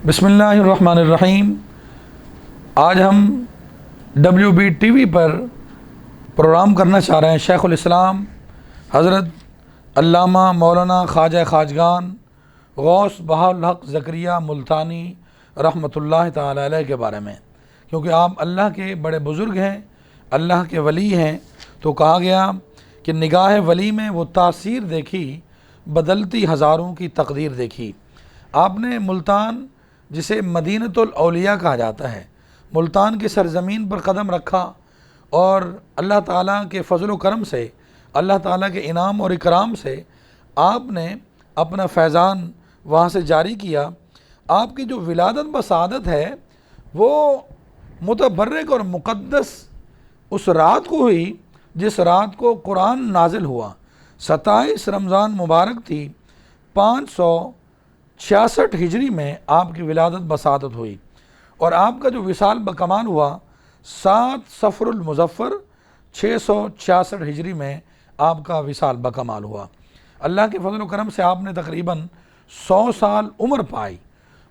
بسم اللہ الرحمن الرحیم۔ آج ہم WB TV پر پروگرام کرنا چاہ رہے ہیں شیخ الاسلام حضرت علامہ مولانا خواجہ خواجگان غوث بہاءالحق زکریا ملتانی رحمۃ اللہ تعالی علیہ کے بارے میں، کیونکہ آپ اللہ کے بڑے بزرگ ہیں، اللہ کے ولی ہیں، تو کہا گیا کہ نگاہ ولی میں وہ تاثیر دیکھی، بدلتی ہزاروں کی تقدیر دیکھی۔ آپ نے ملتان، جسے مدینۃ الاولیاء کہا جاتا ہے، ملتان کی سرزمین پر قدم رکھا اور اللہ تعالیٰ کے فضل و کرم سے، اللہ تعالیٰ کے انعام اور اکرام سے آپ نے اپنا فیضان وہاں سے جاری کیا۔ آپ کی جو ولادت بسعادت ہے وہ متبرک اور مقدس اس رات کو ہوئی جس رات کو قرآن نازل ہوا۔ 27 رمضان مبارک تھی، 566 ہجری میں آپ کی ولادت بسعادت ہوئی، اور آپ کا جو وصال بکمال ہوا 7 صفر المظفر 666 ہجری میں آپ کا وصال بکمال ہوا۔ اللہ کے فضل و کرم سے آپ نے تقریباً 100 سال عمر پائی،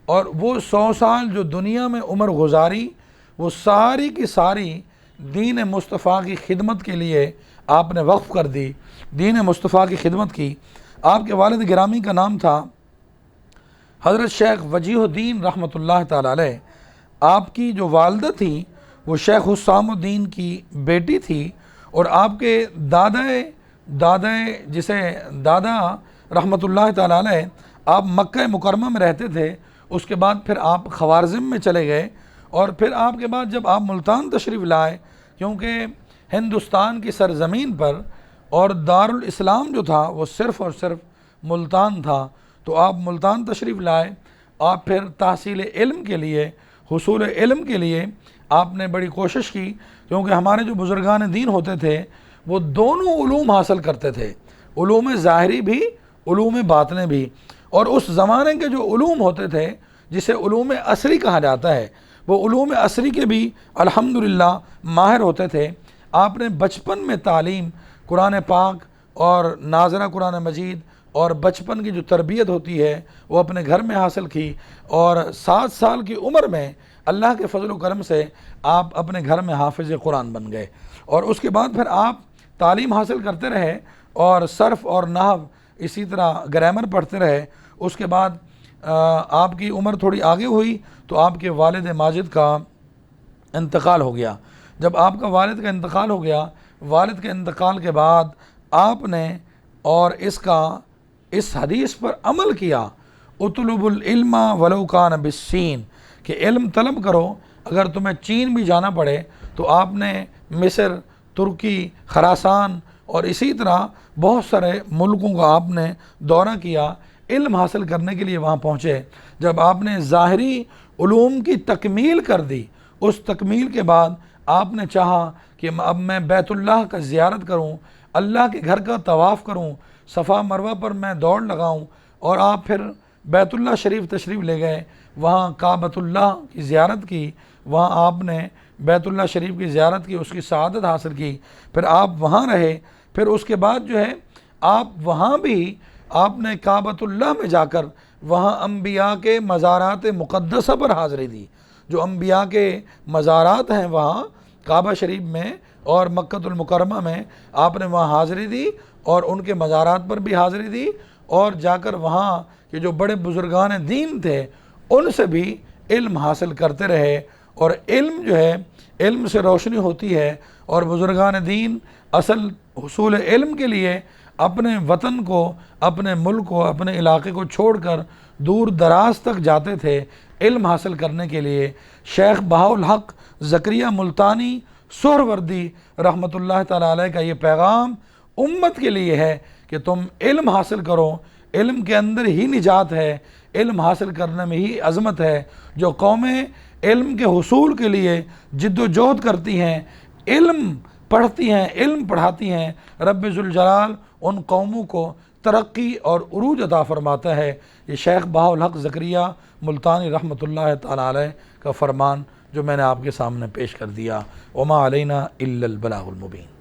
اور وہ 100 سال جو دنیا میں عمر گزاری وہ ساری کی ساری دین مصطفیٰ کی خدمت کے لیے آپ نے وقف کر دی، دین مصطفیٰ کی خدمت کی۔ آپ کے والد گرامی کا نام تھا حضرت شیخ وجیہ الدین رحمۃ اللہ تعالی علیہ۔ آپ کی جو والدہ تھی وہ شیخ حسام الدین کی بیٹی تھی، اور آپ کے دادا جسے دادا رحمۃ اللہ تعالی علیہ، آپ مکہ مکرمہ میں رہتے تھے، اس کے بعد پھر آپ خوارزم میں چلے گئے، اور پھر آپ کے بعد جب آپ ملتان تشریف لائے، کیونکہ ہندوستان کی سرزمین پر اور دارالاسلام جو تھا وہ صرف اور صرف ملتان تھا، تو آپ ملتان تشریف لائے۔ آپ پھر تحصیل علم کے لیے، حصول علم کے لیے آپ نے بڑی کوشش کی، کیونکہ ہمارے جو بزرگان دین ہوتے تھے وہ دونوں علوم حاصل کرتے تھے، علوم ظاہری بھی، علوم باطنی بھی، اور اس زمانے کے جو علوم ہوتے تھے جسے علوم عصری کہا جاتا ہے، وہ علوم عصری کے بھی الحمدللہ ماہر ہوتے تھے۔ آپ نے بچپن میں تعلیم قرآن پاک اور ناظرہ قرآن مجید اور بچپن کی جو تربیت ہوتی ہے وہ اپنے گھر میں حاصل کی، اور 7 سال کی عمر میں اللہ کے فضل و کرم سے آپ اپنے گھر میں حافظ قرآن بن گئے، اور اس کے بعد پھر آپ تعلیم حاصل کرتے رہے، اور صرف اور نحو اسی طرح گرامر پڑھتے رہے۔ اس کے بعد آپ کی عمر تھوڑی آگے ہوئی تو آپ کے والد ماجد کا انتقال ہو گیا۔ جب آپ کا والد کا انتقال ہو گیا، والد کے انتقال کے بعد آپ نے اور اس حدیث پر عمل کیا، اطلب العلم ولو کان بالصین، کہ علم طلب کرو اگر تمہیں چین بھی جانا پڑے۔ تو آپ نے مصر، ترکی، خراسان اور اسی طرح بہت سارے ملکوں کا آپ نے دورہ کیا، علم حاصل کرنے کے لیے وہاں پہنچے۔ جب آپ نے ظاہری علوم کی تکمیل کر دی، اس تکمیل کے بعد آپ نے چاہا کہ اب میں بیت اللہ کا زیارت کروں، اللہ کے گھر کا طواف کروں، صفا مروہ پر میں دوڑ لگاؤں، اور آپ پھر بیت اللہ شریف تشریف لے گئے، وہاں کعبۃ اللہ کی زیارت کی، وہاں آپ نے بیت اللہ شریف کی زیارت کی، اس کی سعادت حاصل کی، پھر آپ وہاں رہے۔ پھر اس کے بعد جو ہے آپ وہاں بھی آپ نے کعبۃ اللہ میں جا کر وہاں انبیاء کے مزارات مقدسہ پر حاضری دی۔ جو انبیاء کے مزارات ہیں وہاں کعبہ شریف میں اور مکۃ المکرمہ میں، آپ نے وہاں حاضری دی، اور ان کے مزارات پر بھی حاضری دی، اور جا کر وہاں کے جو بڑے بزرگان دین تھے ان سے بھی علم حاصل کرتے رہے۔ اور علم جو ہے، علم سے روشنی ہوتی ہے، اور بزرگان دین اصل حصول علم کے لیے اپنے وطن کو، اپنے ملک کو، اپنے علاقے کو چھوڑ کر دور دراز تک جاتے تھے علم حاصل کرنے کے لیے۔ شیخ بہاءالحق زکریا ملتانی سہروردی رحمۃ اللہ تعالی علیہ کا یہ پیغام امت کے لیے ہے کہ تم علم حاصل کرو، علم کے اندر ہی نجات ہے، علم حاصل کرنے میں ہی عظمت ہے۔ جو قومیں علم کے حصول کے لیے جد و جہد کرتی ہیں، علم پڑھتی ہیں، علم پڑھاتی ہیں، رب ذوالجلال ان قوموں کو ترقی اور عروج عطا فرماتا ہے۔ یہ شیخ بہاءالحق زکریا ملتانی رحمۃ اللہ تعالی علیہ کا فرمان جو میں نے آپ کے سامنے پیش کر دیا۔ وما علینا الا البلاغ المبین۔